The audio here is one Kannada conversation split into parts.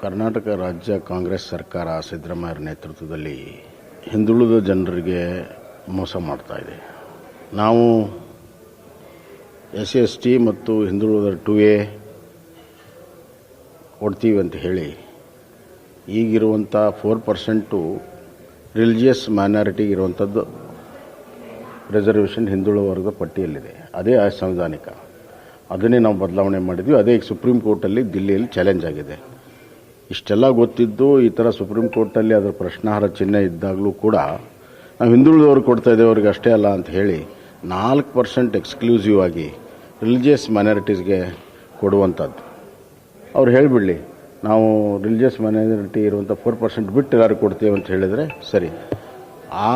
ಕರ್ನಾಟಕ ರಾಜ್ಯ ಕಾಂಗ್ರೆಸ್ ಸರ್ಕಾರ ಸಿದ್ದರಾಮಯ್ಯ ನೇತೃತ್ವದಲ್ಲಿ ಹಿಂದುಳಿದ ಜನರಿಗೆ ಮೋಸ ಮಾಡ್ತಾ ಇದೆ. ನಾವು SC/ST ಮತ್ತು ಹಿಂದುಳಿದ 2A ಕೊಡ್ತೀವಿ ಅಂತ ಹೇಳಿ ಈಗಿರುವಂಥ 4% ರಿಲಿಜಿಯಸ್ ಮೈನಾರಿಟಿಗೆ ಇರುವಂಥದ್ದು ರಿಸರ್ವೇಷನ್ ಹಿಂದುಳಿದ ವರ್ಗದ ಪಟ್ಟಿಯಲ್ಲಿದೆ. ಅದೇ ಅಸಂವಿಧಾನಿಕ. ಅದನ್ನೇ ನಾವು ಬದಲಾವಣೆ ಮಾಡಿದ್ವಿ. ಅದೇ ಈಗ ಸುಪ್ರೀಂ ಕೋರ್ಟಲ್ಲಿ ದಿಲ್ಲಿಯಲ್ಲಿ ಚಾಲೆಂಜ್ ಆಗಿದೆ. ಇಷ್ಟೆಲ್ಲ ಗೊತ್ತಿದ್ದು ಈ ಥರ ಸುಪ್ರೀಂ ಕೋರ್ಟಲ್ಲಿ ಅದರ ಪ್ರಶ್ನಾರ್ಹ ಚಿಹ್ನೆ ಇದ್ದಾಗಲೂ ಕೂಡ ನಾವು ಹಿಂದುಳಿದವ್ರಿಗೆ ಕೊಡ್ತಾ ಇದ್ದೇವೆ, ಅವ್ರಿಗೆ ಅಷ್ಟೇ ಅಲ್ಲ ಅಂತ ಹೇಳಿ 4% ಎಕ್ಸ್ಕ್ಲೂಸಿವ್ ಆಗಿ ರಿಲಿಜಿಯಸ್ ಮೈನಾರಿಟೀಸ್ಗೆ ಕೊಡುವಂಥದ್ದು. ಅವ್ರು ಹೇಳಿಬಿಡಲಿ, ನಾವು ರಿಲಿಜಿಯಸ್ ಮೈನಾರಿಟಿ ಇರುವಂಥ 4% ಬಿಟ್ಟು ಎಲ್ಲರೂ ಕೊಡ್ತೀವಿ ಅಂತ ಹೇಳಿದರೆ ಸರಿ. ಆ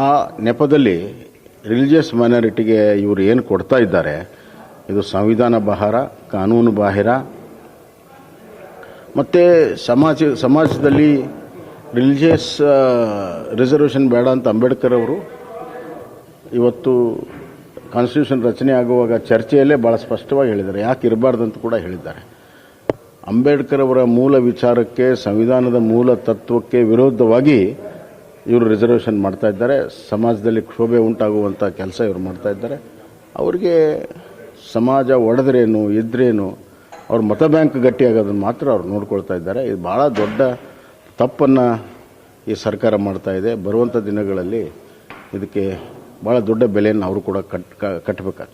ನೆಪದಲ್ಲಿ ರಿಲಿಜಿಯಸ್ ಮೈನಾರಿಟಿಗೆ ಇವರು ಏನು ಕೊಡ್ತಾ ಇದ್ದಾರೆ ಇದು ಸಂವಿಧಾನ ಬಾಹಿರ, ಕಾನೂನು ಬಾಹಿರ. ಮತ್ತು ಸಮಾಜದಲ್ಲಿ ರಿಲಿಜಿಯಸ್ ರಿಸರ್ವೇಷನ್ ಬೇಡ ಅಂತ ಅಂಬೇಡ್ಕರ್ ಅವರು ಇವತ್ತು ಕಾನ್ಸ್ಟಿಟ್ಯೂಷನ್ ರಚನೆ ಆಗುವಾಗ ಚರ್ಚೆಯಲ್ಲೇ ಭಾಳ ಸ್ಪಷ್ಟವಾಗಿ ಹೇಳಿದ್ದಾರೆ, ಯಾಕೆ ಇರಬಾರ್ದಂತ ಕೂಡ ಹೇಳಿದ್ದಾರೆ. ಅಂಬೇಡ್ಕರ್ ಅವರ ಮೂಲ ವಿಚಾರಕ್ಕೆ, ಸಂವಿಧಾನದ ಮೂಲ ತತ್ವಕ್ಕೆ ವಿರೋಧವಾಗಿ ಇವರು ರಿಸರ್ವೇಷನ್ ಮಾಡ್ತಾ ಇದ್ದಾರೆ. ಸಮಾಜದಲ್ಲಿ ಕ್ಷೋಭೆ ಉಂಟಾಗುವಂಥ ಕೆಲಸ ಇವರು ಮಾಡ್ತಾ ಇದ್ದಾರೆ. ಅವರಿಗೆ ಸಮಾಜ ಒಡೆದ್ರೇನು ಇದ್ರೇನು ಅವ್ರ ಮತ ಬ್ಯಾಂಕ್ ಗಟ್ಟಿಯಾಗೋದನ್ನು ಮಾತ್ರ ಅವ್ರು ನೋಡ್ಕೊಳ್ತಾ ಇದ್ದಾರೆ. ಇದು ಭಾಳ ದೊಡ್ಡ ತಪ್ಪನ್ನು ಈ ಸರ್ಕಾರ ಮಾಡ್ತಾ ಇದೆ. ಬರುವಂಥ ದಿನಗಳಲ್ಲಿ ಇದಕ್ಕೆ ಭಾಳ ದೊಡ್ಡ ಬೆಲೆಯನ್ನು ಅವರು ಕೂಡ ಕಟ್ಟಬೇಕಾಗ್ತದೆ.